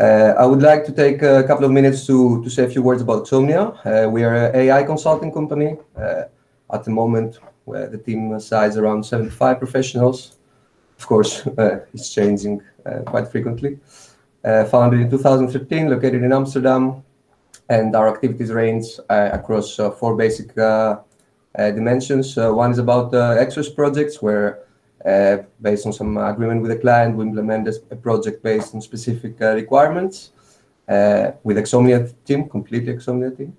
I would like to take a couple of minutes to say a few words about Xomnia. We are an AI consulting company. At the moment, the team size around 75 professionals. Of course, it's changing quite frequently. Founded in 2013, located in Amsterdam, and our activities range across 4 basic dimensions. One is about extras projects, where based on some agreement with the client, we implement a project based on specific requirements with Xomnia team, completely Xomnia team.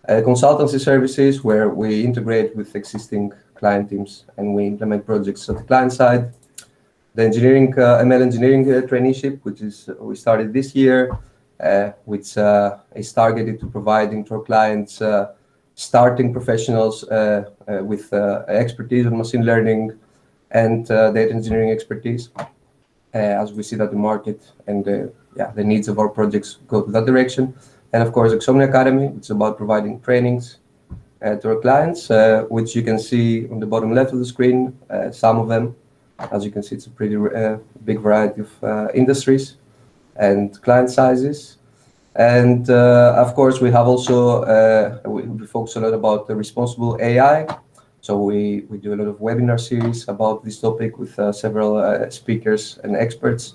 Consultancy services, where we integrate with existing client teams and we implement projects at the client side. The engineering, ML engineering traineeship, which is we started this year, which is targeted to providing to our clients starting professionals with expertise in machine learning and data engineering expertise, as we see that the market and the needs of our projects go to that direction. And of course, Xomnia Academy, it's about providing trainings to our clients, which you can see on the bottom left of the screen. Some of them, as you can see, it's a pretty big variety of industries and client sizes. And of course, we have also, we focus a lot about the responsible AI. So we do a lot of webinar series about this topic with several speakers and experts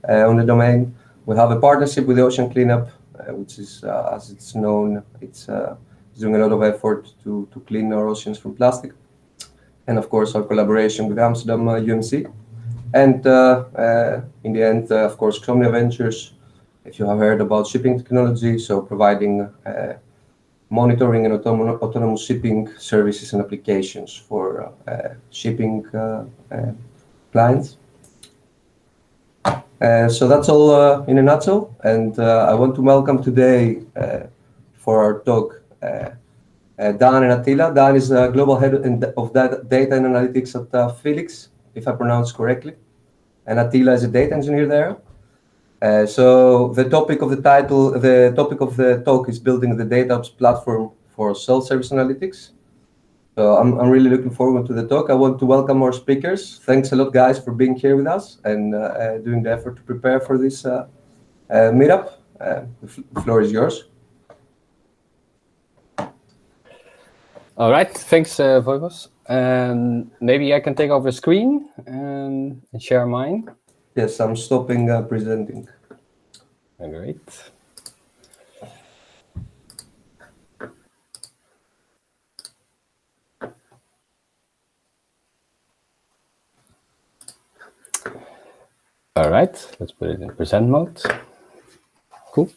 on the domain. We have a partnership with the Ocean Cleanup, which is, as it's known, it's doing a lot of effort to clean our oceans from plastic. And of course, our collaboration with Amsterdam UMC. And in the end, of course, Xomnia Ventures, if you have heard about shipping technology, so providing monitoring and autonomous shipping services and applications for shipping clients. So that's all in a nutshell. And I want to welcome today for our talk Daan and Atilla. Daan is Global Head of Data and Analytics at Felyx, if I pronounce correctly. And Atilla is a data engineer there. So the topic of the talk is building the DataOps platform for self-service analytics. So I'm really looking forward to the talk. I want to welcome our speakers. Thanks a lot, guys, for being here with us and doing the effort to prepare for this meetup. The floor is yours. All right, thanks, Voivos. Maybe I can take over the screen and share mine. Yes, I'm stopping presenting. Great. All right, let's put it in present mode. Cool.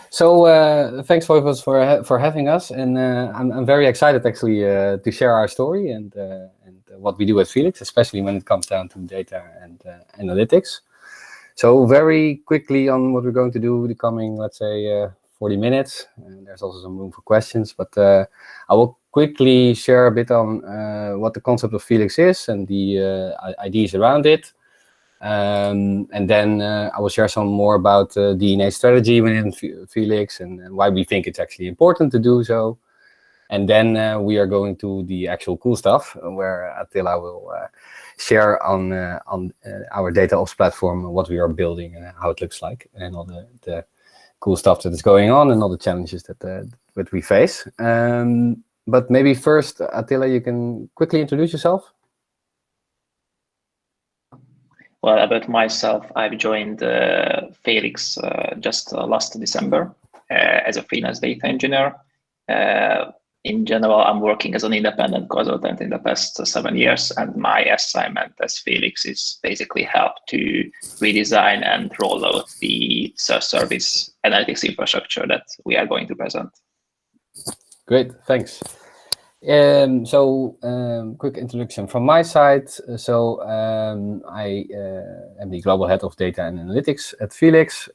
So thanks, Voivos, for having us, and I'm very excited actually to share our story and what we do at Felyx, especially when it comes down to data and analytics. So very quickly on what we're going to do the coming, let's say, 40 minutes. And there's also some room for questions, but I will quickly share a bit on what the concept of Felyx is and the ideas around it. And then I will share some more about DNA strategy within Felyx and why we think it's actually important to do so. And then we are going to the actual cool stuff, where Atilla will share on our DataOps platform, what we are building and how it looks like, and all the cool stuff that is going on and all the challenges that we face. But maybe first, Atilla, you can quickly introduce yourself. Well, about myself, I've joined Felyx just last December as a freelance data engineer. In general, I'm working as an independent consultant in the past 7 years, and my assignment as Felyx is basically help to redesign and roll out the self-service analytics infrastructure that we are going to present. Great, thanks. Quick introduction from my side. So I am the global head of data and analytics at Felyx,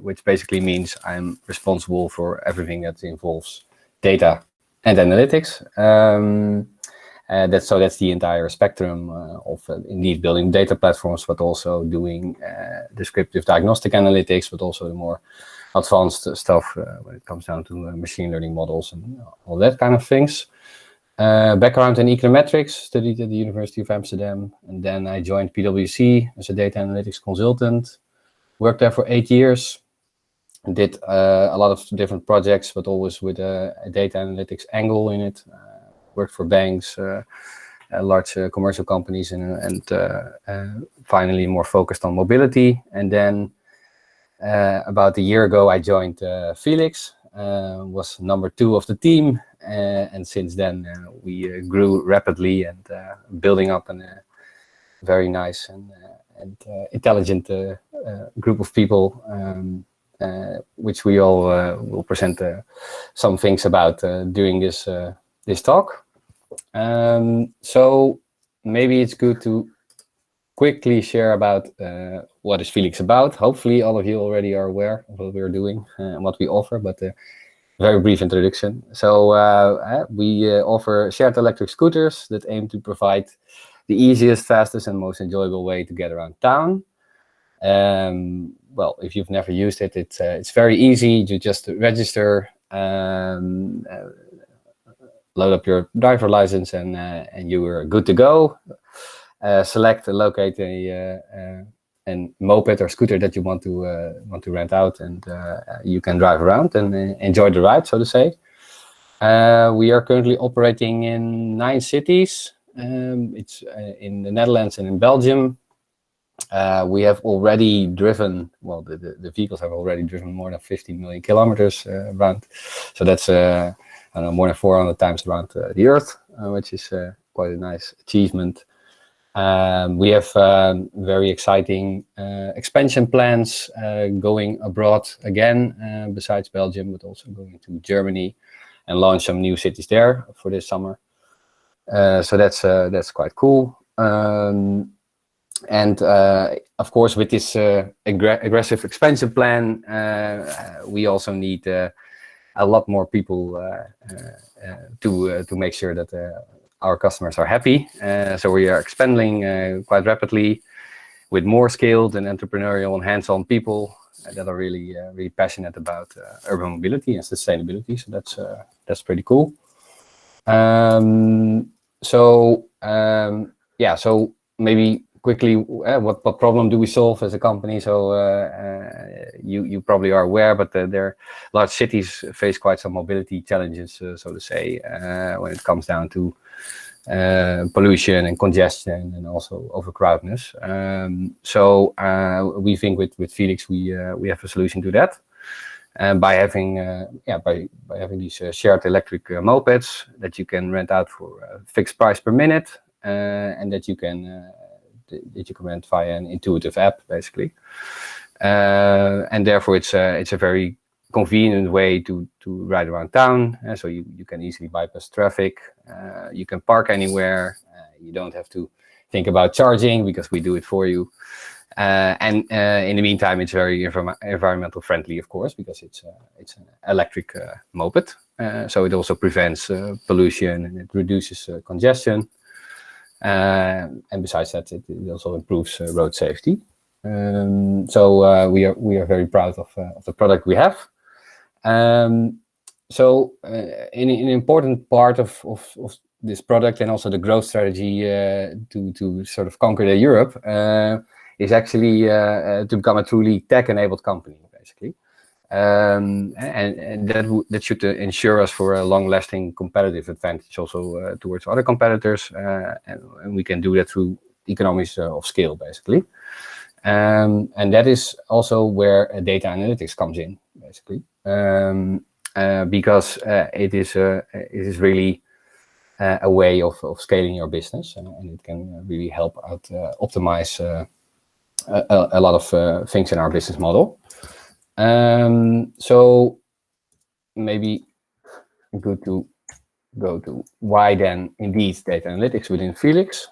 which basically means I'm responsible for everything that involves data and analytics. That's the entire spectrum of indeed building data platforms, but also doing descriptive diagnostic analytics, but also the more advanced stuff when it comes down to machine learning models and all that kind of things. Background in Econometrics, studied at the University of Amsterdam, and then I joined PwC as a data analytics consultant. Worked there for 8 years. Did a lot of different projects, but always with a data analytics angle in it. Worked for banks, large commercial companies, and finally more focused on mobility. And then about a year ago, I joined Felyx, was number 2 of the team. And since then, we grew rapidly and building up a very nice and intelligent group of people, which we all will present some things about during this talk. So maybe it's good to quickly share about what is Felyx about. Hopefully all of you already are aware of what we're doing and what we offer, but very brief introduction. So we offer shared electric scooters that aim to provide the easiest, fastest, and most enjoyable way to get around town. Well, if you've never used it, it's very easy. You just register, load up your driver license, and you are good to go. Select and locate a moped or scooter that you want to rent out, and you can drive around and enjoy the ride, so to say. We are currently operating in 9 cities. It's in the Netherlands and in Belgium. We have already driven, well, the vehicles have already driven more than 15 million kilometers around. So that's, I don't know, more than 400 times around the Earth, which is quite a nice achievement. We have very exciting expansion plans going abroad again, besides Belgium, but also going to Germany and launch some new cities there for this summer. So that's quite cool. And of course, with this aggressive expansion plan, we also need a lot more people to make sure that our customers are happy. So we are expanding quite rapidly with more skilled and entrepreneurial and hands-on people that are really passionate about urban mobility and sustainability. So that's pretty cool. So maybe quickly, what problem do we solve as a company? So you probably are aware, but their large cities face quite some mobility challenges, so to say, when it comes down to pollution and congestion and also overcrowdedness. So we think with Felyx we have a solution to that. And by having these shared electric mopeds that you can rent out for a fixed price per minute, and that you can rent via an intuitive app, basically. And therefore it's a very convenient way to ride around town. So you can easily bypass traffic. You can park anywhere. You don't have to think about charging because we do it for you. And in the meantime, it's very environmental friendly, of course, because it's an electric moped. So it also prevents pollution and it reduces congestion. And besides that, it also improves road safety. So we are very proud of the product we have. So an important part of this product and also the growth strategy to sort of conquer the Europe is actually to become a truly tech-enabled company, basically. And that should ensure us for a long-lasting competitive advantage also towards other competitors, and we can do that through economies of scale, basically. And that is also where data analytics comes in, basically, because it is really a way of scaling your business, and it can really help out optimize a lot of things in our business model. So maybe good to go to why then indeed data analytics within Felyx.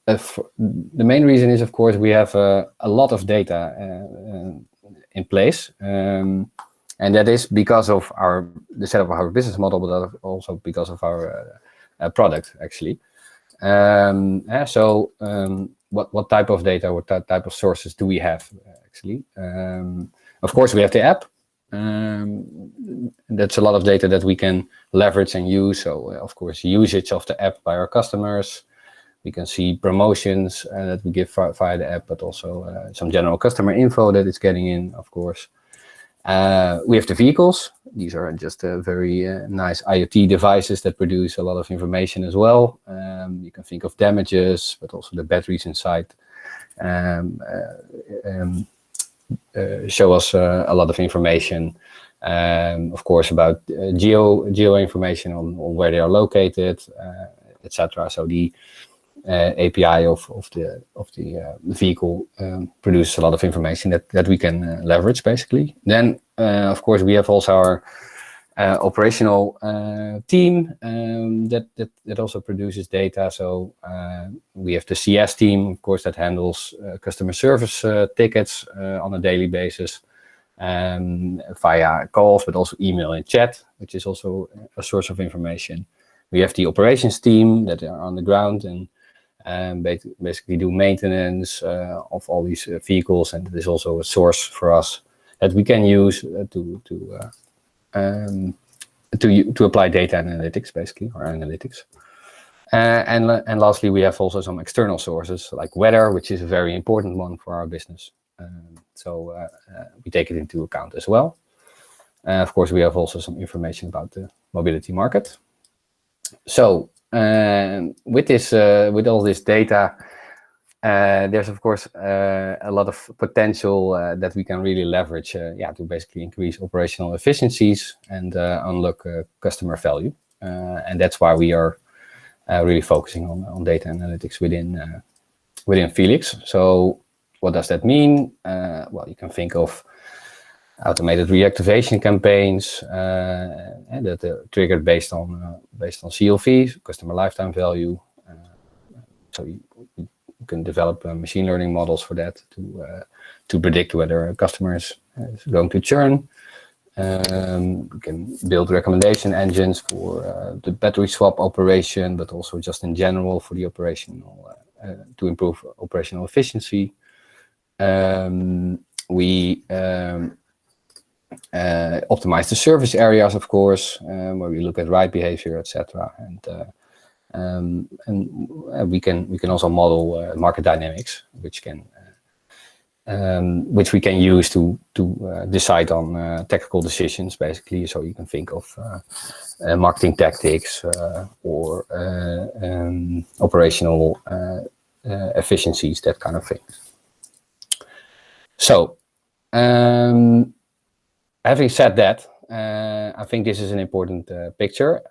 The main reason is, of course, we have a lot of data in place, and that is because of the setup of our business model, but also because of our product, actually. What type of data, what type of sources do we have, actually? Of course, we have the app. That's a lot of data that we can leverage and use. So, of course, usage of the app by our customers, We can see promotions that we give via the app, but also some general customer info that is getting in, of course. We have the vehicles. These are just very nice IoT devices that produce a lot of information as well. You can think of damages, but also the batteries inside show us a lot of information. Of course, about geo information on where they are located, etc. So the API of the vehicle produces a lot of information that we can leverage, basically. Then, of course, we have also our operational team that also produces data. So we have the CS team, of course, that handles customer service tickets on a daily basis via calls, but also email and chat, which is also a source of information. We have the operations team that are on the ground and basically do maintenance of all these vehicles, and it is also a source for us that we can use to apply data analytics, basically, or analytics. And lastly, we have also some external sources like weather, which is a very important one for our business. So we take it into account as well. Of course, we have also some information about the mobility market. So with all this data, there's of course a lot of potential that we can really leverage to basically increase operational efficiencies and unlock customer value. And that's why we are really focusing on data analytics within Felyx. So what does that mean? Well, you can think of automated reactivation campaigns that are triggered based on CLV, customer lifetime value. So you can develop machine learning models for that to predict whether a customer is going to churn. You can build recommendation engines for the battery swap operation, but also just in general for the operational to improve operational efficiency. We optimize the service areas, of course, where we look at ride behavior, etc. And we can also model market dynamics, which we can use to decide on technical decisions, basically. So you can think of marketing tactics or operational efficiencies, that kind of thing. So having said that, I think this is an important picture.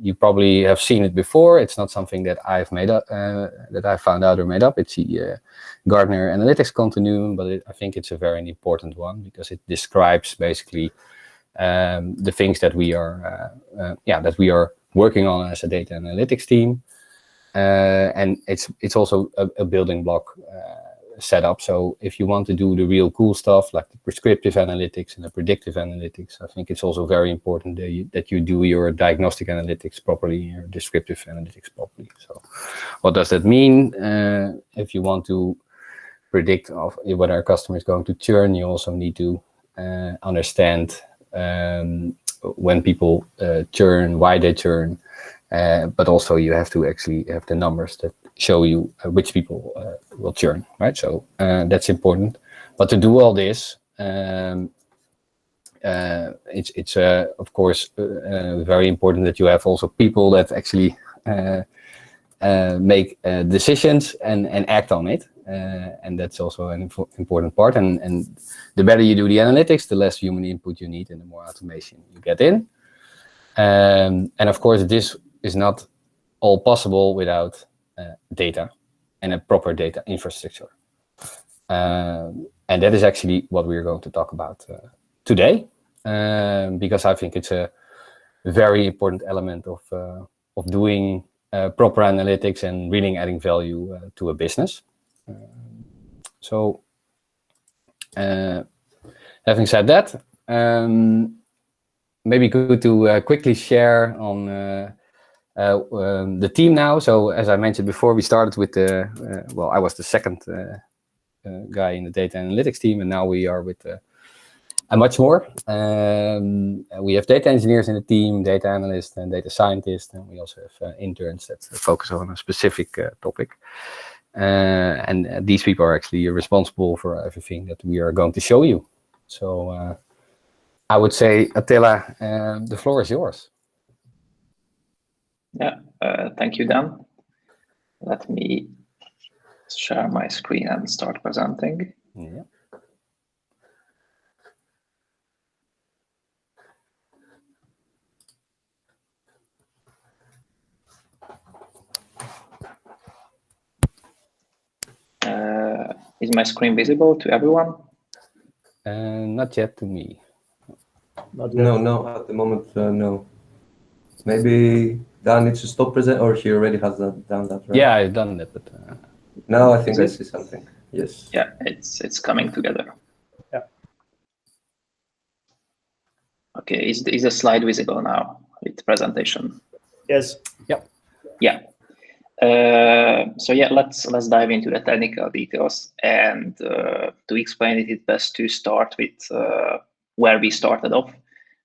You probably have seen it before. It's not something that I've made up, that I found out or made up. It's the Gartner Analytics Continuum, but I think it's a very important one because it describes basically the things that we are working on as a data analytics team, and it's also a building block setup. So if you want to do the real cool stuff like the prescriptive analytics and the predictive analytics, I think it's also very important that you do your diagnostic analytics properly, your descriptive analytics properly. So what does that mean? If you want to predict whether a customer is going to churn, you also need to understand when people churn, why they churn, but also you have to actually have the numbers that show you which people will churn, right? So that's important. But to do all this, it's of course very important that you have also people that actually make decisions and act on it. And that's also an important part. And the better you do the analytics, the less human input you need and the more automation you get in. And of course, this is not all possible without data and a proper data infrastructure. And that is actually what we're going to talk about today, because I think it's a very important element of doing proper analytics and really adding value to a business. So having said that, maybe good to quickly share on the team now. So as I mentioned before, we started with I was the second guy in the data analytics team, and now we are with and much more. We have data engineers in the team, data analysts and data scientists, and we also have interns that focus on a specific topic. And these people are actually responsible for everything that we are going to show you. So I would say, Attila, the floor is yours. Yeah, thank you, Dan. Let me share my screen and start presenting. Yeah. Is my screen visible to everyone? Not yet to me. No, at the moment, no. Maybe Dan needs to stop present, or he already has done that, right? Yeah, I've done that, but now I think I see something. Yes. Yeah, it's coming together. Yeah. Okay, is the slide visible now with presentation? Yes. Yep. Yeah. So yeah, let's dive into the technical details, and to explain it, it's best to start with where we started off.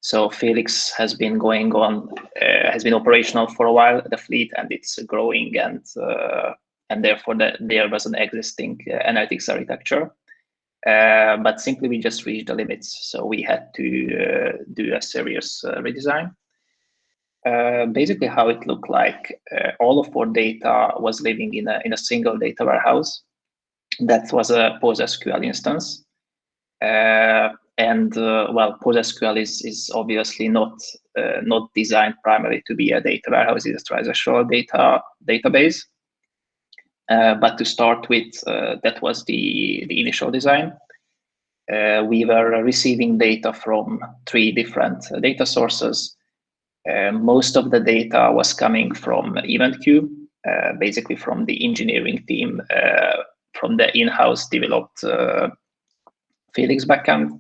So Felyx has been going on, has been operational for a while, the fleet, and it's growing, and therefore there was an existing analytics architecture, but simply we just reached the limits, so we had to do a serious redesign. Basically, how it looked like, all of our data was living in a single data warehouse. That was a PostgreSQL instance. Well, PostgreSQL is obviously not designed primarily to be a data warehouse. It's a transactional database. But to start with, that was the initial design. We were receiving data from 3 different data sources. Most of the data was coming from EventQ, basically from the engineering team, from the in-house developed Felyx backend.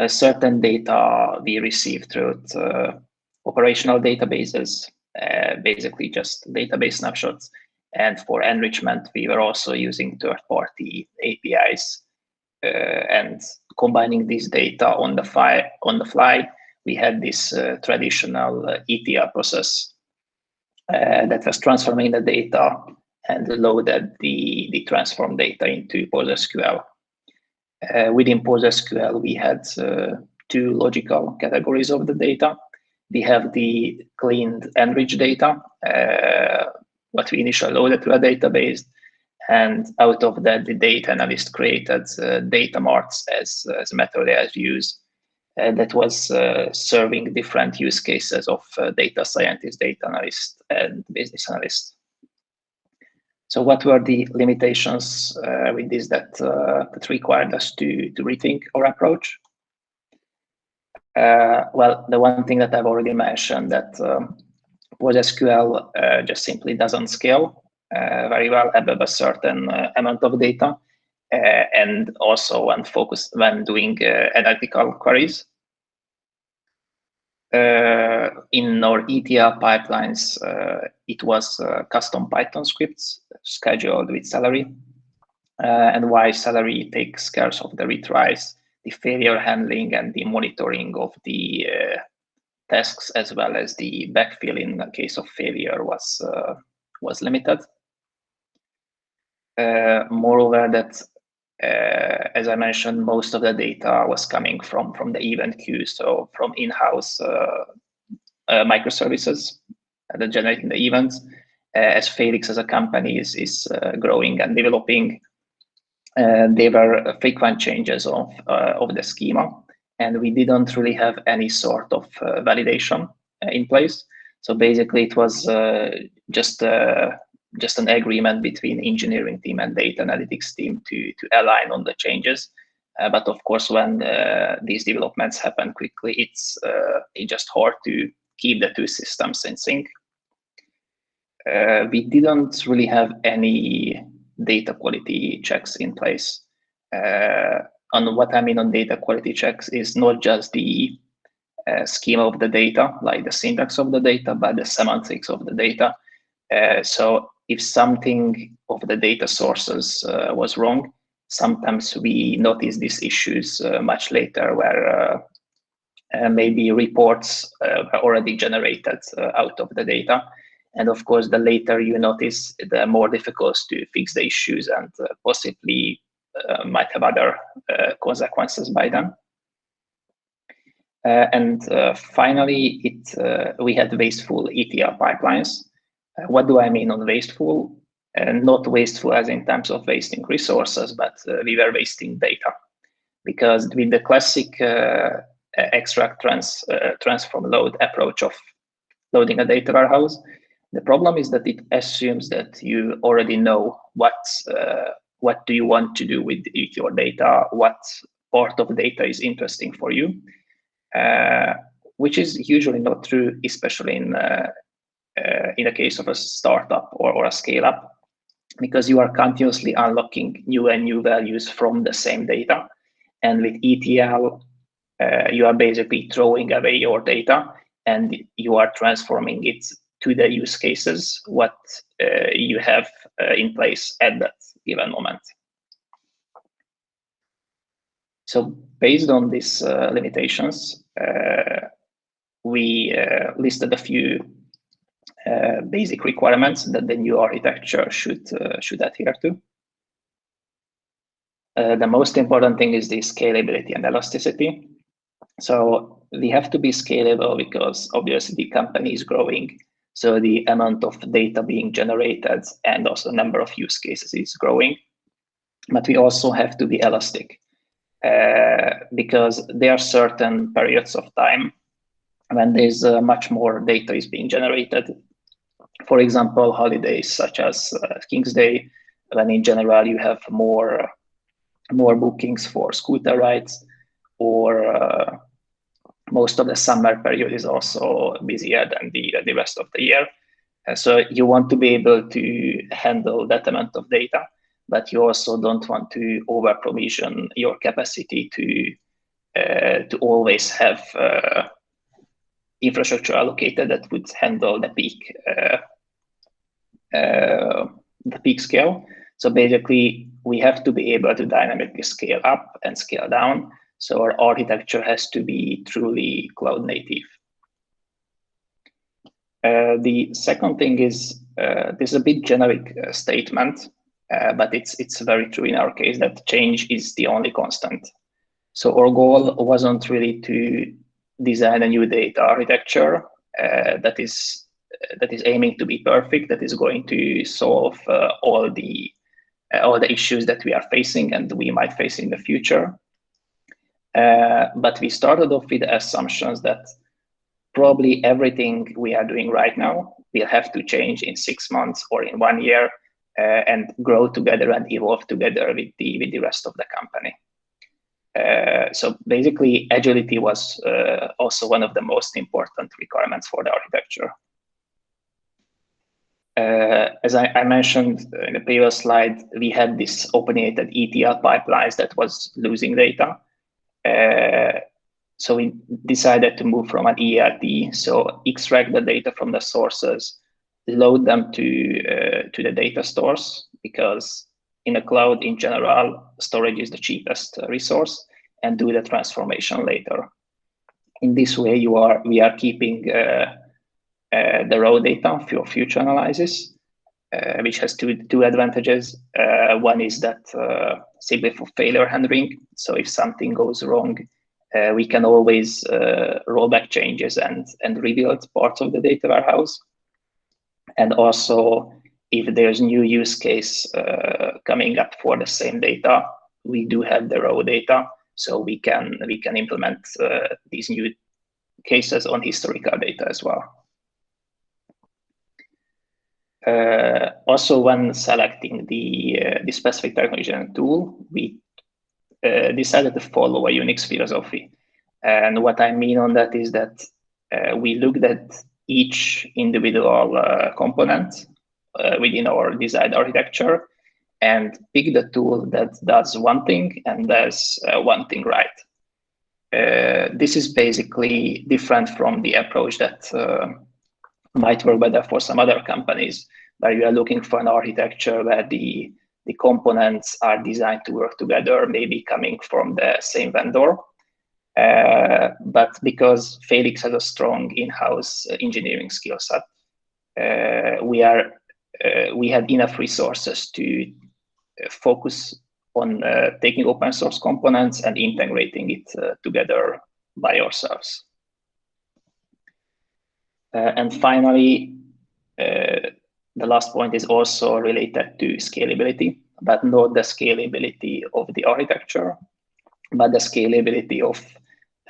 Certain data we received through operational databases, basically just database snapshots. And for enrichment, we were also using third-party APIs, and combining this data on the fly. We had this traditional ETL process that was transforming the data and loaded the transformed data into PostgreSQL. Within PostgreSQL, we had 2 logical categories of the data. We have the cleaned enriched data, what we initially loaded to a database, and out of that, the data analyst created data marts as a method as used. That was serving different use cases of data scientist, data analyst, and business analyst. So what were the limitations with this that required us to rethink our approach? Well, the one thing that I've already mentioned, that PostgreSQL just simply doesn't scale very well above a certain amount of data, and also when doing analytical queries. In our ETL pipelines, it was custom Python scripts scheduled with Celery. And while Celery takes care of the retries, the failure handling and the monitoring of the tasks, as well as the backfill in the case of failure, was limited. Moreover, that as I mentioned, most of the data was coming from the event queue, so from in-house microservices that generating the events. As Felyx as a company is growing and developing, there were frequent changes of the schema, and we didn't really have any sort of validation in place. So basically, it was just an agreement between engineering team and data analytics team to align on the changes. But of course, when these developments happen quickly, it's just hard to keep the 2 systems in sync. We didn't really have any data quality checks in place. And what I mean on data quality checks is not just the schema of the data, like the syntax of the data, but the semantics of the data. So if something of the data sources was wrong, sometimes we notice these issues much later, where maybe reports are already generated out of the data. And of course, the later you notice, the more difficult to fix the issues, and possibly might have other consequences by then. Finally, we had wasteful ETL pipelines. What do I mean on wasteful? Not wasteful as in terms of wasting resources, but we were wasting data. Because with the classic extract, transform, load approach of loading a data warehouse, the problem is that it assumes that you already know what do you want to do with your data, what part of data is interesting for you, which is usually not true, especially in the case of a startup or a scale-up, because you are continuously unlocking new and new values from the same data. And with ETL, you are basically throwing away your data and you are transforming it to the use cases, what you have in place at that given moment. So based on these limitations, we listed a few basic requirements that the new architecture should adhere to. The most important thing is the scalability and elasticity. So we have to be scalable because obviously the company is growing. So the amount of data being generated and also the number of use cases is growing. But we also have to be elastic because there are certain periods of time when there's much more data is being generated. For example, holidays such as King's Day, when in general you have more bookings for scooter rides, or most of the summer period is also busier than the rest of the year. So you want to be able to handle that amount of data, but you also don't want to over-provision your capacity to always have infrastructure allocated that would handle the peak scale. So basically, we have to be able to dynamically scale up and scale down. So our architecture has to be truly cloud native. The second thing is, this is a bit generic statement, but it's very true in our case that change is the only constant. So our goal wasn't really to design a new data architecture that is aiming to be perfect, that is going to solve all the issues that we are facing and we might face in the future. But we started off with assumptions that probably everything we are doing right now will have to change in 6 months or in 1 year and grow together and evolve together with the rest of the company. So basically, agility was also one of the most important requirements for the architecture. As I mentioned in the previous slide, we had this opinionated ETL pipelines that was losing data. So we decided to move from an ELT, so extract the data from the sources, load them to the data stores, because in a cloud in general, storage is the cheapest resource, and do the transformation later. In this way, we are keeping the raw data for future analysis, which has two advantages. One is that simply for failure handling. So if something goes wrong, we can always roll back changes and rebuild parts of the data warehouse. And also, if there's new use case coming up for the same data, we do have the raw data, so we can implement these new cases on historical data as well. Also, when selecting the specific technology and tool, we decided to follow a Unix philosophy. And what I mean on that is that we looked at each individual component within our desired architecture and pick the tool that does one thing and does one thing right. This is basically different from the approach that might work better for some other companies, where you are looking for an architecture where the the components are designed to work together, maybe coming from the same vendor. But because Felyx has a strong in-house engineering skill set, we had enough resources to focus on taking open source components and integrating it together by ourselves. And finally, the last point is also related to scalability, but not the scalability of the architecture, but the scalability of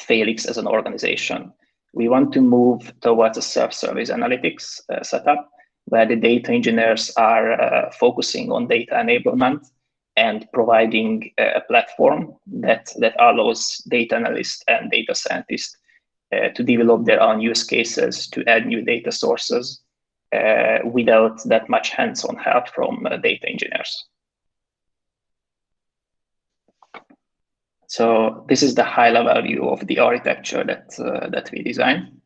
Felyx as an organization. We want to move towards a self-service analytics setup, where the data engineers are focusing on data enablement and providing a platform that allows data analysts and data scientists to develop their own use cases, to add new data sources without that much hands-on help from data engineers. So this is the high-level view of the architecture that we designed.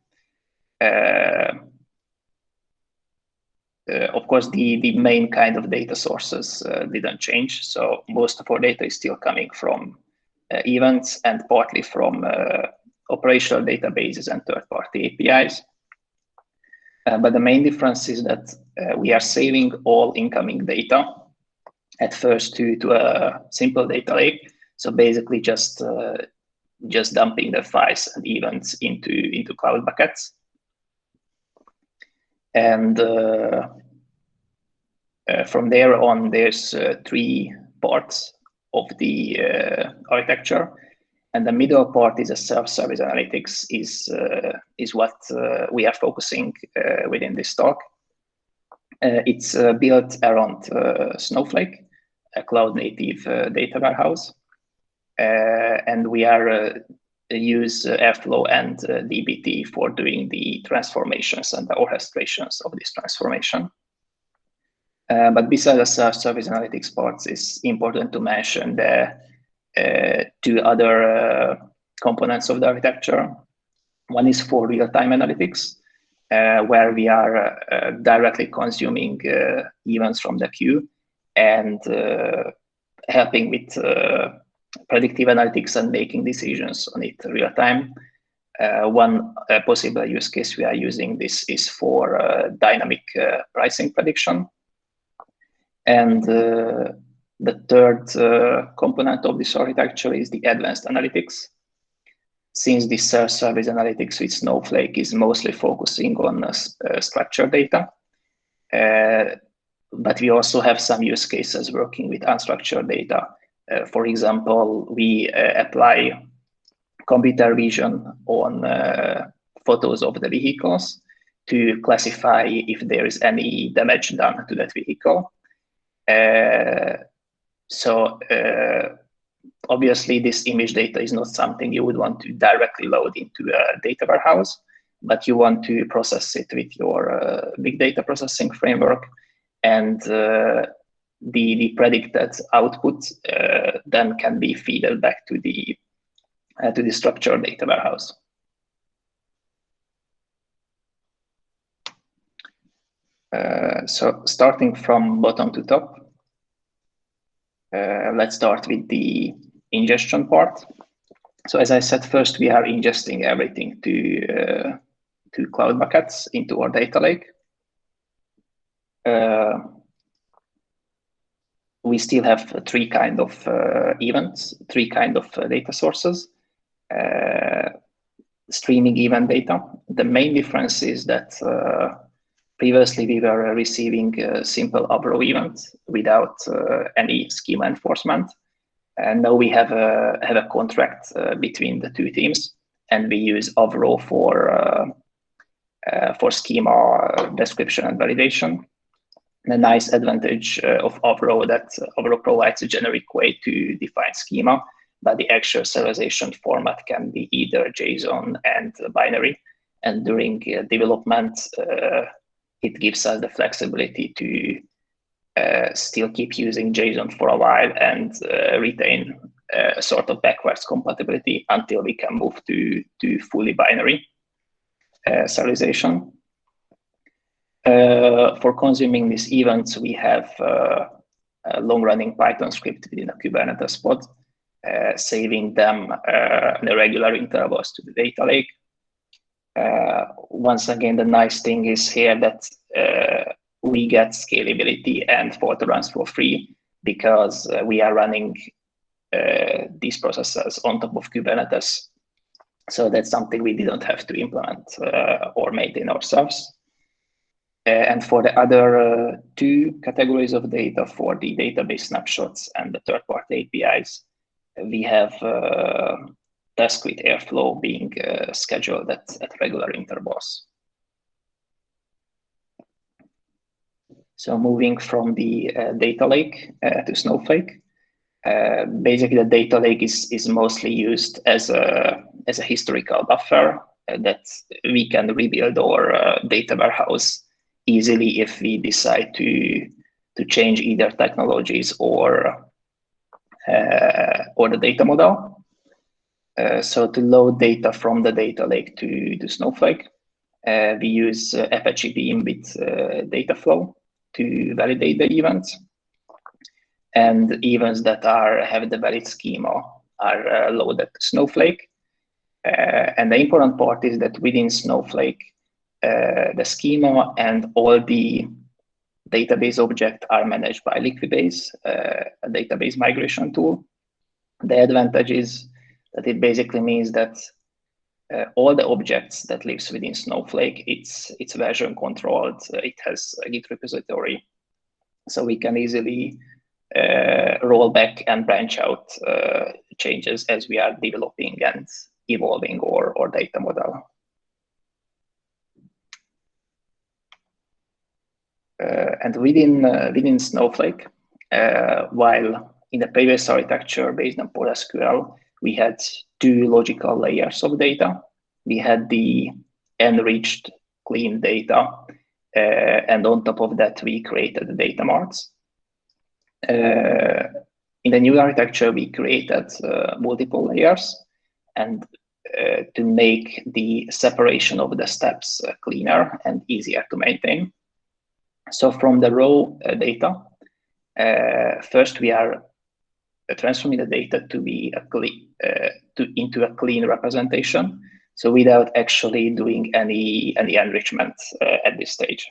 Of course, the main kind of data sources didn't change. So most of our data is still coming from events and partly from operational databases and third-party APIs. But the main difference is that we are saving all incoming data at first to a simple data lake. So basically just dumping the files and events into cloud buckets. And from there on, there's 3 parts of the architecture. And the middle part is a self-service analytics is what we are focusing within this talk. It's built around Snowflake, a cloud-native data warehouse. And we use Airflow and dbt for doing the transformations and the orchestrations of this transformation. But besides the self-service analytics parts, it's important to mention the 2 other components of the architecture. One is for real-time analytics, where we are directly consuming events from the queue and helping with predictive analytics and making decisions on it real time. One possible use case we are using this is for dynamic pricing prediction. And the third component of this architecture is the advanced analytics. Since the self-service analytics with Snowflake is mostly focusing on structured data, but we also have some use cases working with unstructured data. For example, we apply computer vision on photos of the vehicles to classify if there is any damage done to that vehicle. So obviously, this image data is not something you would want to directly load into a data warehouse, but you want to process it with your big data processing framework, and the predicted output then can be fed back to the structured data warehouse. So starting from bottom to top, let's start with the ingestion part. So as I said, first we are ingesting everything to cloud buckets into our data lake. We still have 3 kind of events, 3 kind of data sources. Streaming event data. The main difference is that previously we were receiving a simple Avro event without any schema enforcement. And now we have a contract between the 2 teams, and we use Avro for schema description and validation. The nice advantage of Avro that Avro provides a generic way to define schema, but the actual serialization format can be either JSON and binary. And during development, it gives us the flexibility to still keep using JSON for a while and retain a sort of backwards compatibility until we can move to fully binary serialization. For consuming these events, we have long-running Python script within a Kubernetes pod, saving them in the regular intervals to the data lake. Once again, the nice thing is here that we get scalability and fault runs for free because we are running these processes on top of Kubernetes. So that's something we didn't have to implement or maintain ourselves. And for the other two categories of data, for the database snapshots and the third-party APIs, we have task with Airflow being scheduled at regular intervals. So moving from the data lake to Snowflake, basically the data lake is mostly used as a historical buffer that we can rebuild our data warehouse easily if we decide to change either technologies or the data model. So to load data from the data lake to Snowflake, we use Apache Beam with Dataflow to validate the events. And events that have the valid schema are loaded to Snowflake. And the important part is that within Snowflake, the schema and all the database objects are managed by Liquibase, a database migration tool. The advantage is that it basically means that all the objects that lives within Snowflake, it's version controlled. It has a Git repository, so we can easily roll back and branch out changes as we are developing and evolving our data model. And within Snowflake, while in the previous architecture based on PostgreSQL, we had two logical layers of data. We had the enriched clean data, and on top of that, we created the data marts. In the new architecture, we created multiple layers, and to make the separation of the steps cleaner and easier to maintain. So from the raw data, first we are transforming the data to be into a clean representation. So without actually doing any enrichment at this stage.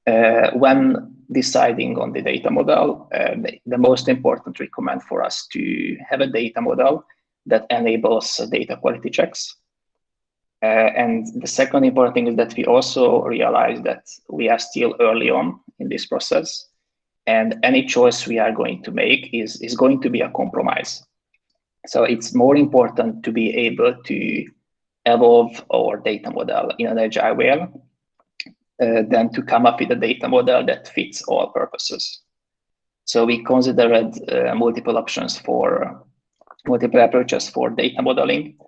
When deciding on the data model, the most important requirement for us to have a data model that enables data quality checks. And the second important thing is that we also realize that we are still early on in this process, and any choice we are going to make is going to be a compromise. So it's more important to be able to evolve our data model in an agile way than to come up with a data model that fits all purposes. So we considered multiple approaches for data modeling.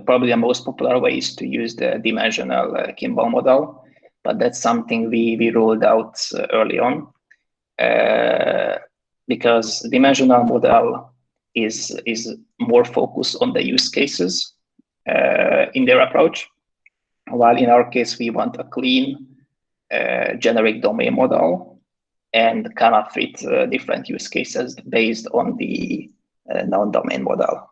Probably the most popular way is to use the dimensional Kimball model, but that's something we rolled out early on because dimensional model is more focused on the use cases in their approach, while in our case we want a clean generic domain model and come up with different use cases based on the non-domain model.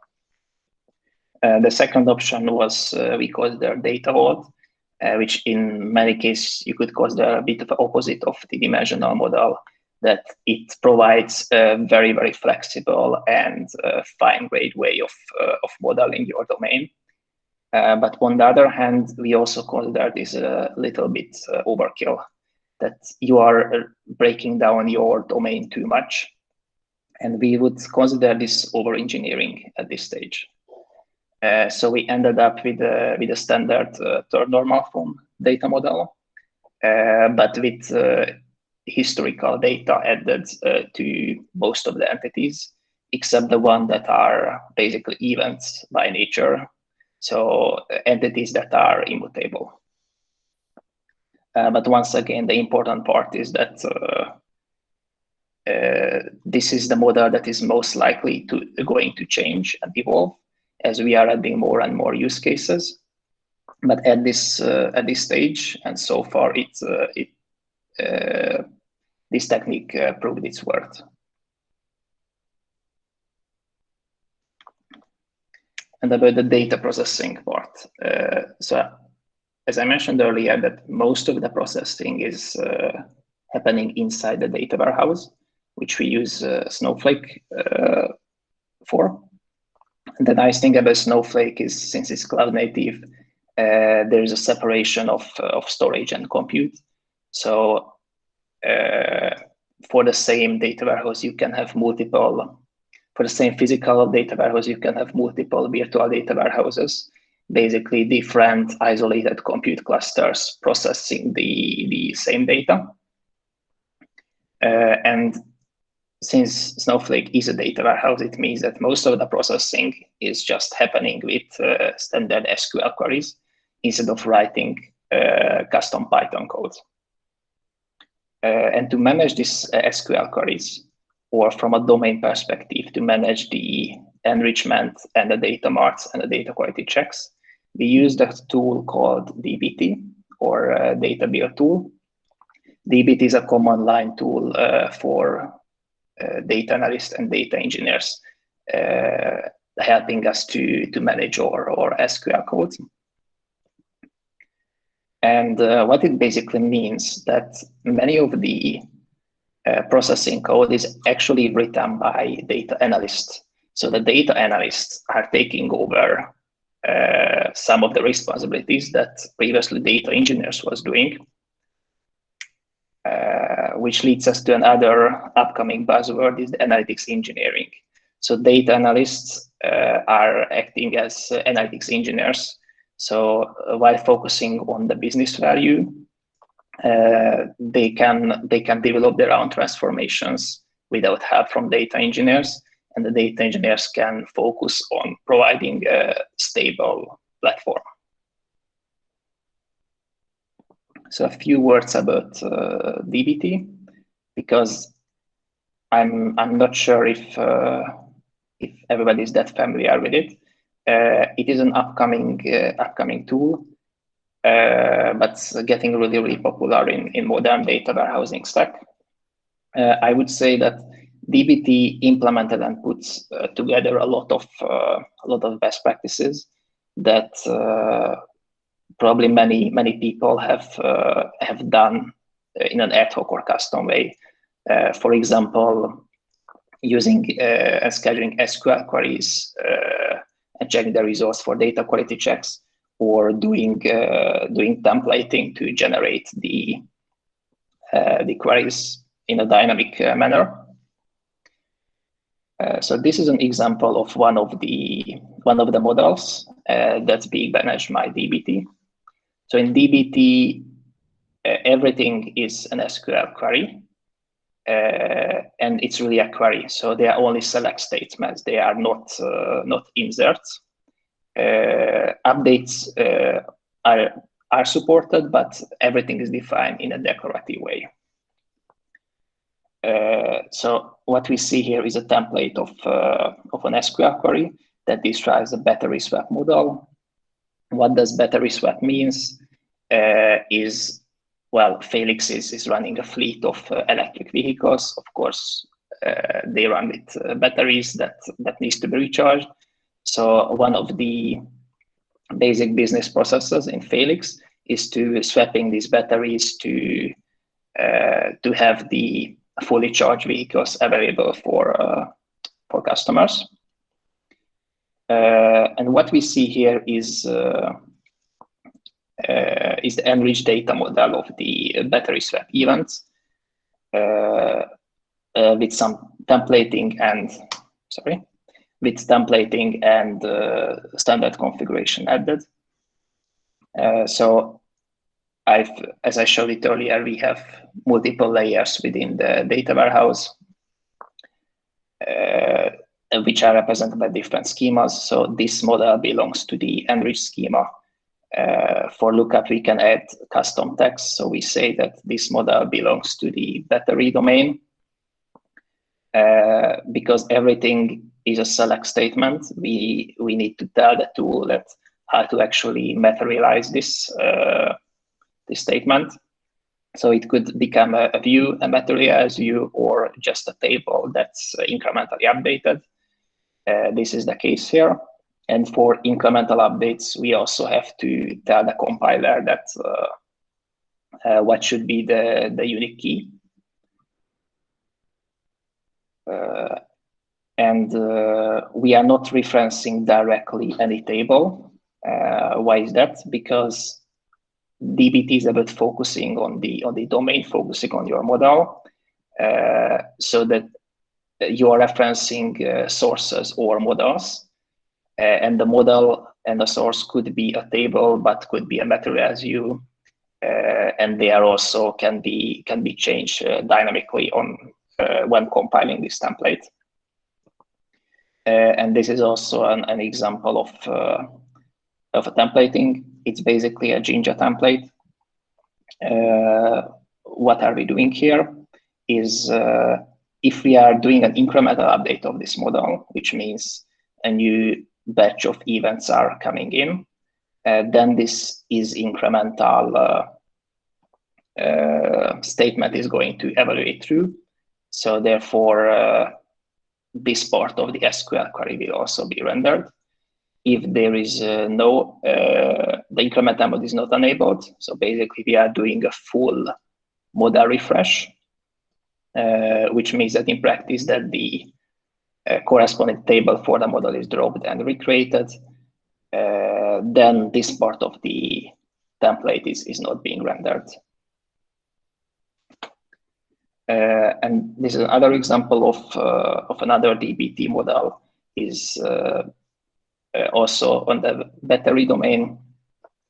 The second option was we consider data vault, which in many cases you could consider a bit of the opposite of the dimensional model, that it provides a very, very flexible and fine-grained way of modeling your domain. But on the other hand, we also consider this a little bit overkill, that you are breaking down your domain too much. And we would consider this over-engineering at this stage. So we ended up with a standard third normal form data model, but with historical data added to most of the entities, except the one that are basically events by nature. So entities that are immutable. But once again, the important part is that this is the model that is most likely going to change and evolve as we are adding more and more use cases. But at this stage, and so far, it this technique proved its worth. And about the data processing part. So as I mentioned earlier, that most of the processing is happening inside the data warehouse, which we use Snowflake for. And the nice thing about Snowflake is, since it's cloud native, there is a separation of storage and compute. So for the same data warehouse, you can have multiple. For the same physical data warehouse, you can have multiple virtual data warehouses, basically different isolated compute clusters processing the same data. And since Snowflake is a data warehouse, it means that most of the processing is just happening with standard SQL queries instead of writing custom Python code. And to manage these SQL queries, or from a domain perspective, to manage the enrichment and the data marts and the data quality checks, we use a tool called DBT, or Data Build Tool. DBT is a command line tool for data analysts and data engineers, helping us to manage our SQL code. And what it basically means that many of the processing code is actually written by data analysts. So the data analysts are taking over some of the responsibilities that previously data engineers was doing, which leads us to another upcoming buzzword, is the analytics engineering. So data analysts are acting as analytics engineers. So while focusing on the business value, they can develop their own transformations without help from data engineers, and the data engineers can focus on providing a stable platform. So a few words about DBT, because I'm not sure if everybody is that familiar with it. It is an upcoming tool. But getting really popular in modern data warehousing stack. I would say that DBT implemented and puts together a lot of best practices that probably many people have done in an ad hoc or custom way. For example, using and scheduling SQL queries and checking the results for data quality checks, or doing templating to generate the queries in a dynamic manner. So this is an example of one of the models that's being managed by DBT. So in DBT, everything is an SQL query, and it's really a query. So they are only select statements. They are not inserts. Updates are supported, but everything is defined in a declarative way. So what we see here is a template of an SQL query that describes a battery swap model. What does battery swap means is, well, Felyx is running a fleet of electric vehicles. Of course, they run with batteries that needs to be recharged. So one of the basic business processes in Felyx is to swapping these batteries to have the fully charged vehicles available for customers. And what we see here is the enriched data model of the battery swap events with some templating and standard configuration added. So as I showed it earlier, we have multiple layers within the data warehouse, which are represented by different schemas. So this model belongs to the enriched schema. For lookup, we can add custom text. So we say that this model belongs to the battery domain. Because everything is a select statement, we need to tell the tool that how to actually materialize this statement. So it could become a view, a materialized view, or just a table that's incrementally updated. This is the case here. And for incremental updates, we also have to tell the compiler that what should be the unique key. And we are not referencing directly any table. Why is that? Because DBT is about focusing on the domain, focusing on your model, so that you are referencing sources or models, and the model and the source could be a table, but could be a materialized view, and they are also can be changed dynamically on when compiling this template. And this is also an example of a templating. It's basically a Jinja template. What are we doing here is if we are doing an incremental update of this model, which means a new batch of events are coming in, then this is incremental statement is going to evaluate through. So therefore, this part of the SQL query will also be rendered. If there is no, the incremental mode is not enabled. So basically we are doing a full model refresh, which means that in practice that the corresponding table for the model is dropped and recreated. Then this part of the template is not being rendered. And this is another example of another DBT model is also on the battery domain,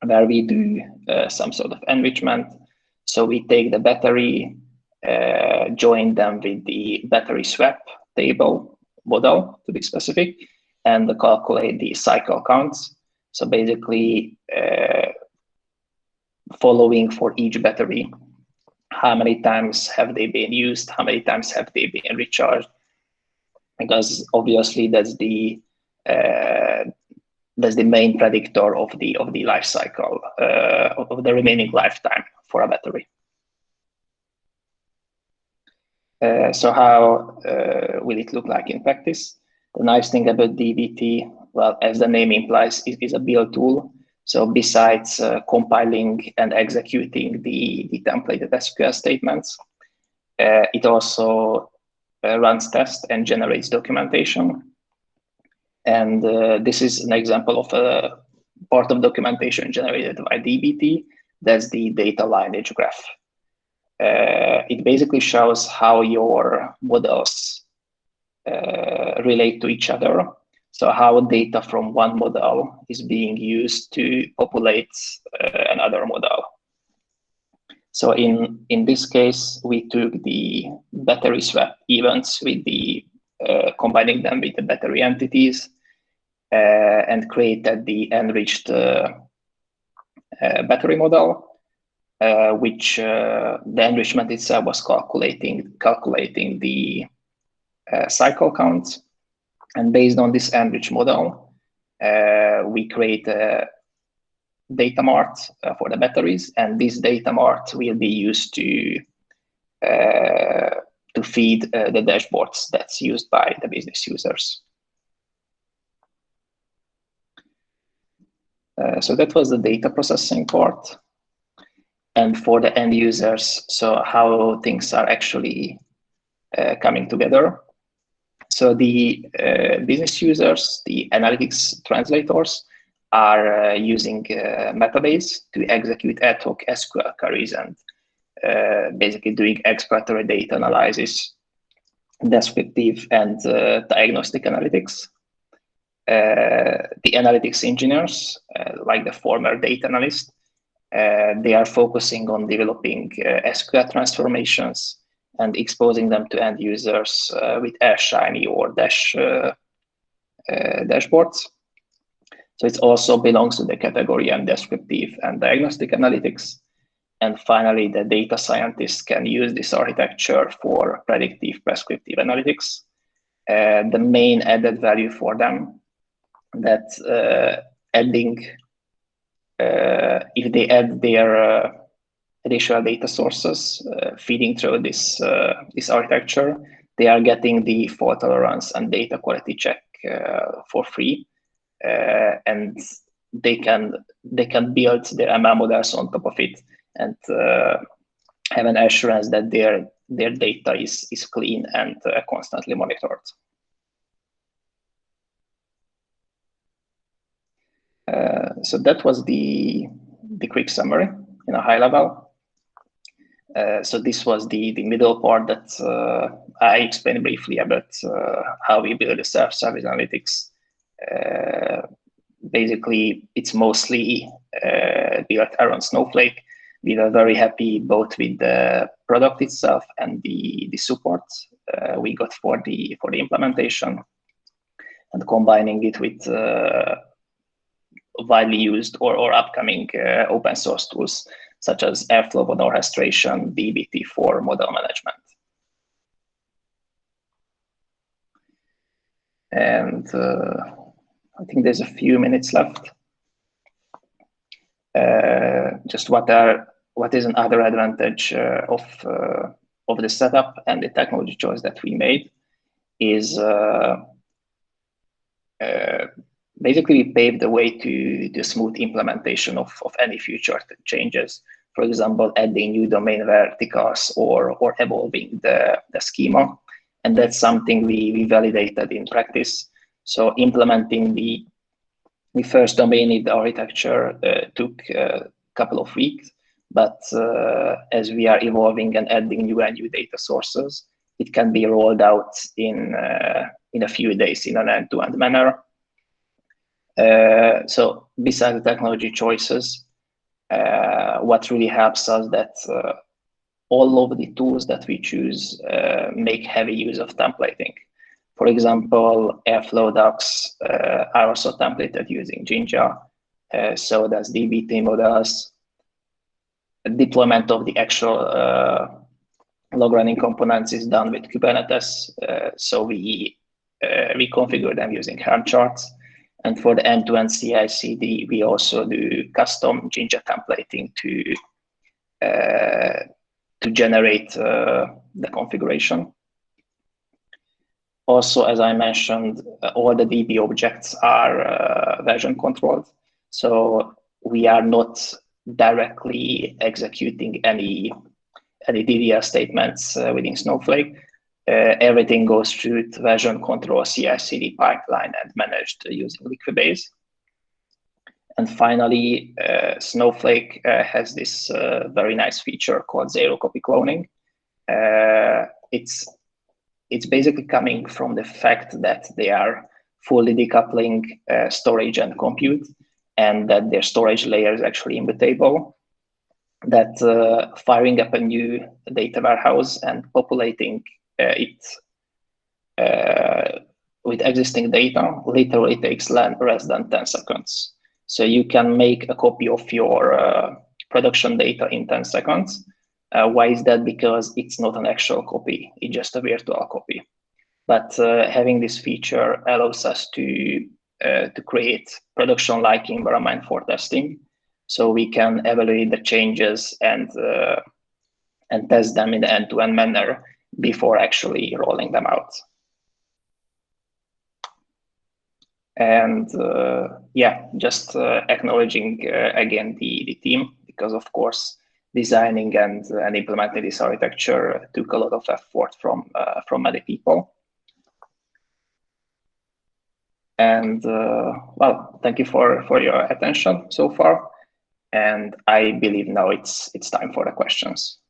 where we do some sort of enrichment. So we take the battery, join them with the battery swap table model, to be specific, and calculate the cycle counts. So basically, following for each battery, how many times have they been used, how many times have they been recharged, because obviously that's the main predictor of the life cycle of the remaining lifetime for a battery. So how will it look like in practice? The nice thing about DBT, well, as the name implies, it is a build tool. So besides compiling and executing the templated SQL statements, it also runs tests and generates documentation. And this is an example of a part of documentation generated by DBT. That's the data lineage graph. It basically shows how your models relate to each other. So how data from one model is being used to populate another model. So in this case, we took the battery swap events with the combining them with the battery entities and created the enriched battery model, which the enrichment itself was calculating the cycle counts. And based on this enriched model, we create a data mart for the batteries, and this data mart will be used to feed the dashboards that's used by the business users. So that was the data processing part. And for the end users, so how things are actually coming together. So the business users, the analytics translators, are using Metabase to execute ad hoc SQL queries and basically doing exploratory data analysis, descriptive and diagnostic analytics. The analytics engineers, like the former data analyst, they are focusing on developing SQL transformations and exposing them to end users with AirShiny or dashboards. So it also belongs to the category and descriptive and diagnostic analytics. And finally, the data scientists can use this architecture for predictive prescriptive analytics. The main added value for them that adding, if they add their additional data sources feeding through this architecture, they are getting the fault tolerance and data quality check for free, and they can build their ML models on top of it and have an assurance that their data is clean and constantly monitored. So that was the quick summary in a high level. So this was the middle part that I explained briefly about how we build a self-service analytics. Basically, it's mostly built around Snowflake. We were very happy both with the product itself and the support we got for the implementation, and combining it with widely used or upcoming open source tools such as Airflow for orchestration, dbt for model management. And I think there's a few minutes left. Just what is another advantage of the setup and the technology choice that we made is basically we paved the way to the smooth implementation of any future changes. For example, adding new domain verticals or evolving the schema. And that's something we validated in practice. So implementing the first domain in the architecture took a couple of weeks, but as we are evolving and adding new data sources, it can be rolled out in a few days in an end-to-end manner. So besides the technology choices, what really helps us that all of the tools that we choose make heavy use of templating. For example, Airflow docs are also templated using Jinja, so does dbt models. Deployment of the actual log running components is done with Kubernetes, so we configure them using Helm charts. And for the end-to-end CI/CD, we also do custom Jinja templating to generate the configuration. Also, as I mentioned, all the DB objects are version controlled. So we are not directly executing any DDL statements within Snowflake. Everything goes through the version control CI/CD pipeline and managed using Liquibase. And finally, Snowflake has this very nice feature called Xerocopy Cloning. It's basically coming from the fact that they are fully decoupling storage and compute, and that their storage layer is actually immutable. That firing up a new data warehouse and populating it with existing data literally takes less than 10 seconds. So you can make a copy of your production data in 10 seconds. Why is that? Because it's not an actual copy, it's just a virtual copy. But having this feature allows us to create production-like environment for testing. So we can evaluate the changes and test them in the end-to-end manner before actually rolling them out. And yeah, just acknowledging again the team, because of course designing and implementing this architecture took a lot of effort from many people. And well, thank you for your attention so far. And I believe now it's time for the questions.